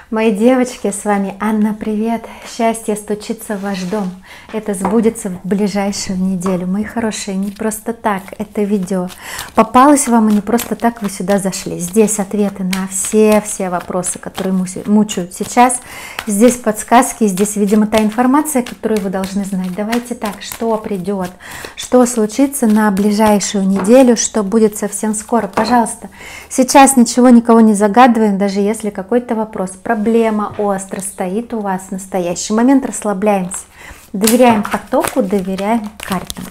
Мои девочки, с вами Анна, привет! Счастье стучится в ваш дом. Это сбудется в ближайшую неделю. Мои хорошие, не просто так это видео попалось вам, и не просто так вы сюда зашли. Здесь ответы на все вопросы, которые мучают сейчас. Здесь подсказки, здесь, видимо, та информация, которую вы должны знать. Давайте так, что придет, что случится на ближайшую неделю, что будет совсем скоро. Пожалуйста, сейчас ничего никого не загадываем, даже если какой-то вопрос, проблема остро стоит у вас в настоящий момент, расслабляемся, доверяем потоку, доверяем картам.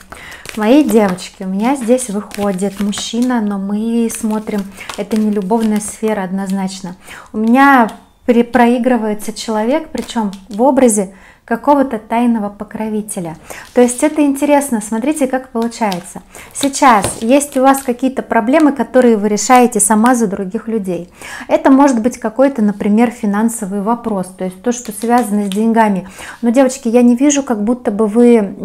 Мои девочки, у меня здесь выходит мужчина, но мы смотрим, это не любовная сфера однозначно. У меня проигрывается человек, причем в образе какого-то тайного покровителя. То есть это интересно, смотрите, как получается. Сейчас есть у вас какие-то проблемы, которые вы решаете сама за других людей. Это может быть какой-то, например, финансовый вопрос, то есть то, что связано с деньгами. Но, девочки, я не вижу, как будто бы вы,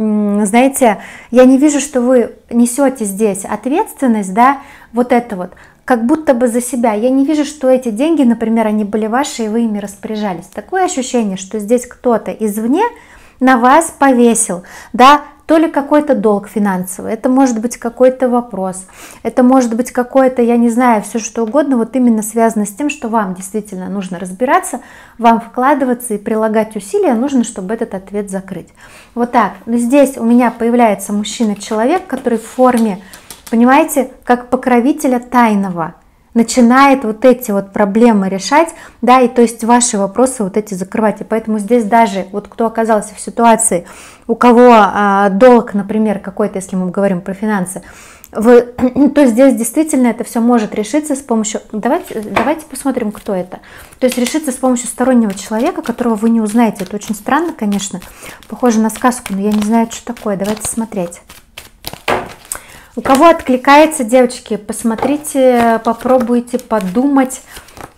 знаете, я не вижу, что вы несете здесь ответственность, да, вот это вот, как будто бы за себя. Я не вижу, что эти деньги, например, они были ваши, и вы ими распоряжались. Такое ощущение, что здесь кто-то извне на вас повесил, да, то ли какой-то долг финансовый, это может быть какой-то вопрос, это может быть какое-то, я не знаю, все что угодно, вот именно связано с тем, что вам действительно нужно разбираться, вам вкладываться и прилагать усилия, нужно, чтобы этот ответ закрыть. Вот так. Но здесь у меня появляется мужчина-человек, который в форме, понимаете, как покровителя тайного, начинает вот эти вот проблемы решать, да, и то есть ваши вопросы вот эти закрывать. И поэтому здесь даже вот кто оказался в ситуации, у кого долг, например, какой-то, если мы говорим про финансы, то здесь действительно это все может решиться с помощью, давайте посмотрим, кто это. То есть решиться с помощью стороннего человека, которого вы не узнаете. Это очень странно, конечно, похоже на сказку, но я не знаю, что такое. Давайте смотреть. У кого откликается, девочки, посмотрите, попробуйте подумать,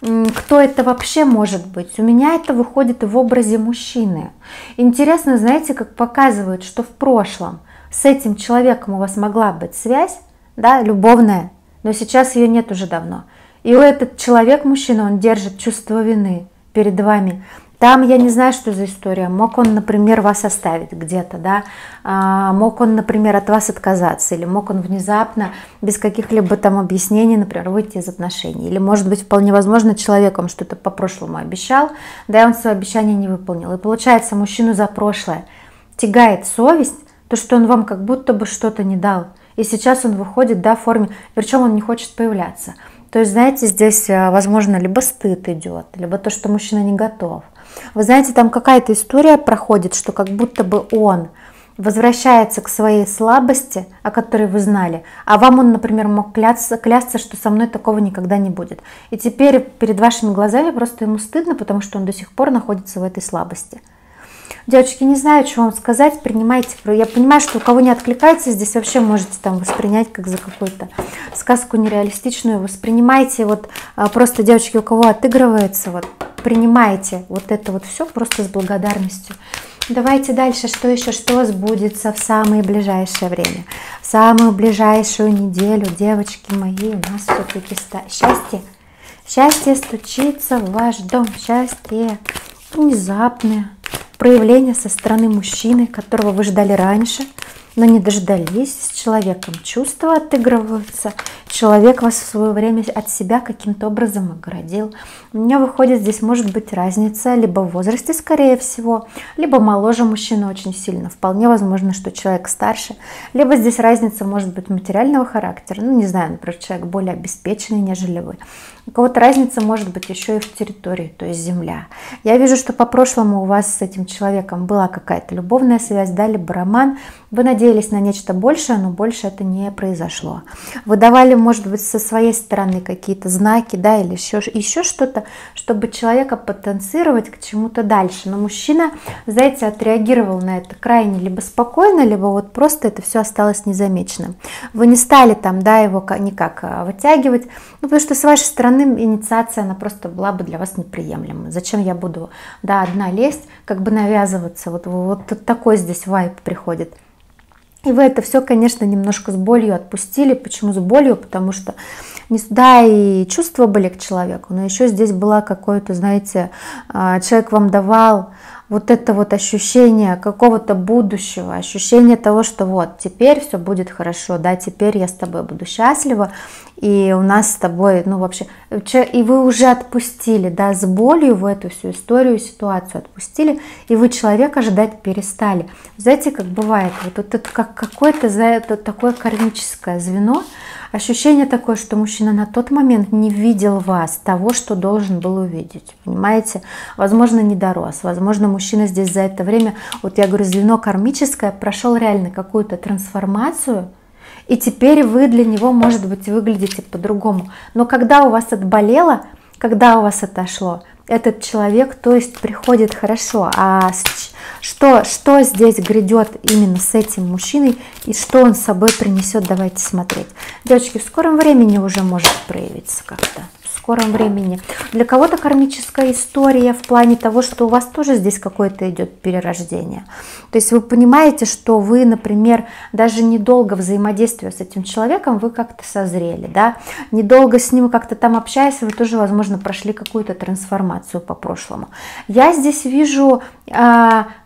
кто это вообще может быть. У меня это выходит в образе мужчины. Интересно, знаете, как показывают, что в прошлом с этим человеком у вас могла быть связь, да, любовная, но сейчас ее нет уже давно. И этот человек, мужчина, он держит чувство вины перед вами. Там я не знаю, что за история. Мог он, например, вас оставить где-то, да? Мог он, например, от вас отказаться, или мог он внезапно, без каких-либо там объяснений, например, выйти из отношений. Или, может быть, вполне возможно, человек вам что-то по прошлому обещал, да, и он свое обещание не выполнил. И получается, мужчину за прошлое тягает совесть, то, что он вам как будто бы что-то не дал. И сейчас он выходит, да, в форме, причем он не хочет появляться. То есть, знаете, здесь, возможно, либо стыд идет, либо то, что мужчина не готов. Вы знаете, там какая-то история проходит, что как будто бы он возвращается к своей слабости, о которой вы знали, а вам он, например, мог клясться, что со мной такого никогда не будет. И теперь перед вашими глазами просто ему стыдно, потому что он до сих пор находится в этой слабости. Девочки, не знаю, что вам сказать, принимайте. Я понимаю, что у кого не откликается, здесь вообще можете там воспринять как за какую-то сказку нереалистичную. Воспринимайте, вот просто, девочки, у кого отыгрывается, вот принимайте вот это вот все просто с благодарностью. Давайте дальше, что еще, что сбудется в самое ближайшее время, в самую ближайшую неделю, девочки мои, у нас все-таки счастье. Счастье стучится в ваш дом, счастье внезапное. Проявление со стороны мужчины, которого вы ждали раньше, но не дождались, с человеком чувства отыгрываются, человек вас в свое время от себя каким-то образом оградил. У меня выходит, здесь может быть разница либо в возрасте, скорее всего, либо моложе мужчины очень сильно, вполне возможно, что человек старше, либо здесь разница может быть материального характера, ну не знаю, например, человек более обеспеченный, нежели вы. У кого-то разница может быть еще и в территории, то есть земля. Я вижу, что по прошлому у вас с этим человеком была какая-то любовная связь, да, либо роман. Вы надеялись на нечто большее, но больше это не произошло. Вы давали, может быть, со своей стороны какие-то знаки, да, или еще что-то, чтобы человека потенцировать к чему-то дальше. Но мужчина, знаете, отреагировал на это крайне либо спокойно, либо вот просто это все осталось незамеченным. Вы не стали там, да, его никак вытягивать, ну, потому что с вашей стороны инициация, она просто была бы для вас неприемлема. Зачем я буду, да, одна лезть, как бы навязываться, вот такой здесь вайб приходит. И вы это все, конечно, немножко с болью отпустили. Почему с болью? Потому что да, и чувства были к человеку, но еще здесь была какое-то, знаете, человек вам давал вот это вот ощущение какого-то будущего, ощущение того, что вот теперь все будет хорошо, да, теперь я с тобой буду счастлива, и у нас с тобой, ну вообще, и вы уже отпустили, да, с болью в эту всю историю, ситуацию отпустили, и вы человека ждать перестали. Знаете, как бывает, вот это как какое-то за это такое кармическое звено, ощущение такое, что мужчина на тот момент не видел вас, того, что должен был увидеть, понимаете? Возможно, не дорос, возможно, мужчина здесь за это время, вот я говорю, звено кармическое, прошел реально какую-то трансформацию, и теперь вы для него, может быть, выглядите по-другому. Но когда у вас отболело, когда у вас отошло, этот человек, то есть приходит хорошо. А что здесь грядет именно с этим мужчиной и что он с собой принесет, давайте смотреть. Девочки, в скором времени уже может проявиться как-то. В скором времени. Для кого-то кармическая история в плане того, что у вас тоже здесь какое-то идет перерождение. То есть вы понимаете, что вы, например, даже недолго взаимодействуя с этим человеком, вы как-то созрели, да? Недолго с ним как-то там общаясь, вы тоже, возможно, прошли какую-то трансформацию по прошлому. Я здесь вижу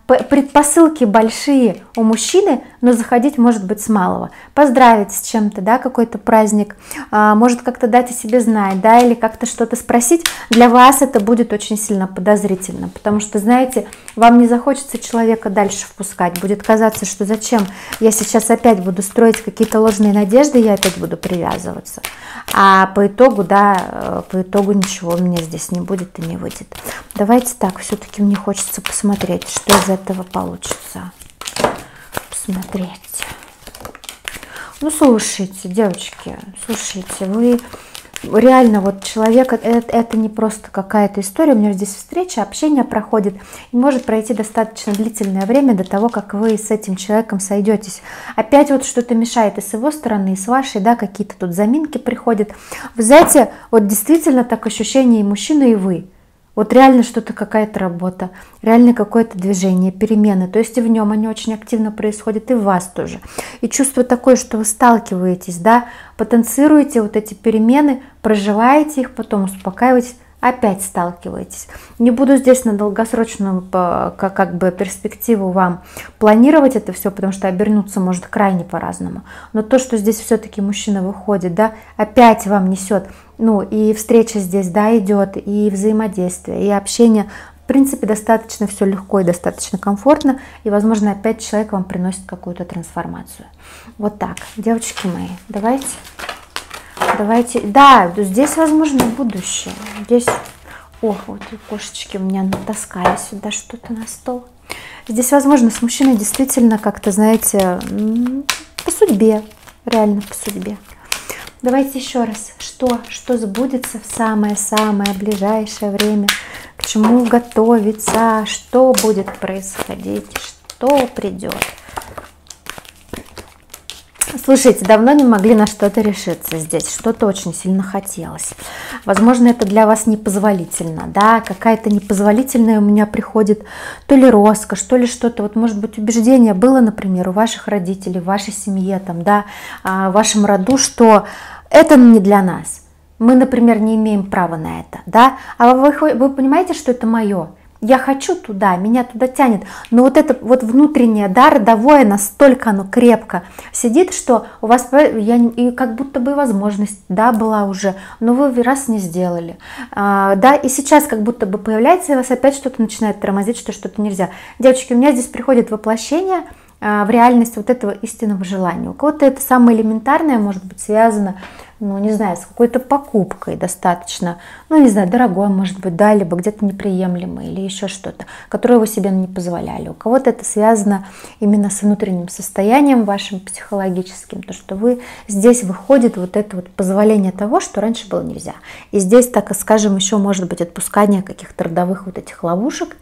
предпосылки большие у мужчины, но заходить может быть с малого. Поздравить с чем-то, да, какой-то праздник, может как-то дать о себе знать, да, или как-то что-то спросить. Для вас это будет очень сильно подозрительно, потому что, знаете, вам не захочется человека дальше впускать. Будет казаться, что зачем я сейчас опять буду строить какие-то ложные надежды, я опять буду привязываться. А по итогу, да, по итогу ничего у меня здесь не будет и не выйдет. Давайте так, все-таки мне хочется посмотреть, что из этого получится. Посмотреть. Ну, слушайте, девочки, слушайте, вы реально, вот человек, это не просто какая-то история, у меня здесь встреча, общение проходит, и может пройти достаточно длительное время до того, как вы с этим человеком сойдетесь. Опять вот что-то мешает и с его стороны, и с вашей, да, какие-то тут заминки приходят. Вы знаете, вот действительно так ощущение и мужчина, и вы. Вот реально что-то, какая-то работа, реально какое-то движение, перемены. То есть и в нем они очень активно происходят, и в вас тоже. И чувство такое, что вы сталкиваетесь, да, потенцируете вот эти перемены, проживаете их, потом успокаиваетесь, опять сталкиваетесь. Не буду здесь на долгосрочную как бы перспективу вам планировать это все, потому что обернуться может крайне по-разному. Но то, что здесь все-таки мужчина выходит, да, опять вам несет, ну и встреча здесь, да, идет, и взаимодействие, и общение. В принципе, достаточно все легко и достаточно комфортно, и, возможно, опять человек вам приносит какую-то трансформацию. Вот так, девочки мои, давайте. Давайте, да, здесь возможно будущее. Здесь, ох, вот и кошечки у меня натаскали сюда что-то на стол. Здесь возможно с мужчиной действительно как-то, знаете, по судьбе, реально по судьбе. Давайте еще раз, что сбудется в самое-самое ближайшее время, к чему готовиться, что будет происходить, что придет. Слушайте, давно не могли на что-то решиться здесь, что-то очень сильно хотелось. Возможно, это для вас непозволительно, да, какая-то непозволительная у меня приходит, то ли роскошь, то ли что-то, вот может быть убеждение было, например, у ваших родителей, в вашей семье, там, да, в вашем роду, что это не для нас. Мы, например, не имеем права на это, да, а вы понимаете, что это мое. Я хочу туда, меня туда тянет, но вот это вот внутреннее, да, родовое, настолько оно крепко сидит, что у вас и как будто бы возможность, да, была уже, но вы раз не сделали, да, и сейчас как будто бы появляется, и вас опять что-то начинает тормозить, что что-то нельзя. Девочки, у меня здесь приходит воплощение в реальность вот этого истинного желания. У кого-то это самое элементарное может быть связано, ну, не знаю, с какой-то покупкой достаточно, ну, не знаю, дорогой, может быть, да, либо где-то неприемлемый или еще что-то, которое вы себе не позволяли. У кого-то это связано именно с внутренним состоянием вашим психологическим, то, что вы здесь выходит вот это вот позволение того, что раньше было нельзя. И здесь, так скажем, еще может быть отпускание каких-то родовых вот этих ловушек,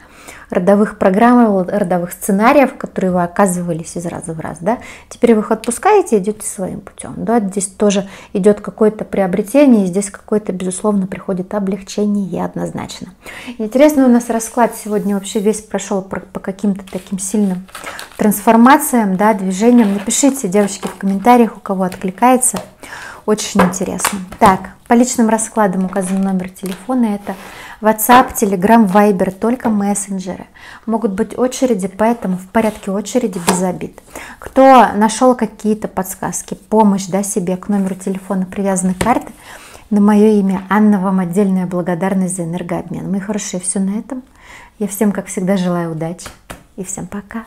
родовых программ, родовых сценариев, в которые вы оказывались из раза в раз, да, теперь вы их отпускаете и идете своим путем, да, здесь тоже идет какое-то приобретение, и здесь какое-то, безусловно, приходит облегчение однозначно. Интересно, у нас расклад сегодня вообще весь прошел по каким-то таким сильным трансформациям, да, движениям. Напишите, девочки, в комментариях, у кого откликается. Очень интересно. Так, по личным раскладам указан номер телефона. Это WhatsApp, Telegram, Viber, только мессенджеры. Могут быть очереди, поэтому в порядке очереди, без обид. Кто нашел какие-то подсказки, помощь, да, себе, к номеру телефона привязаны карты, на мое имя Анна, вам отдельная благодарность за энергообмен. Мои хорошие, все на этом. Я всем, как всегда, желаю удачи и всем пока.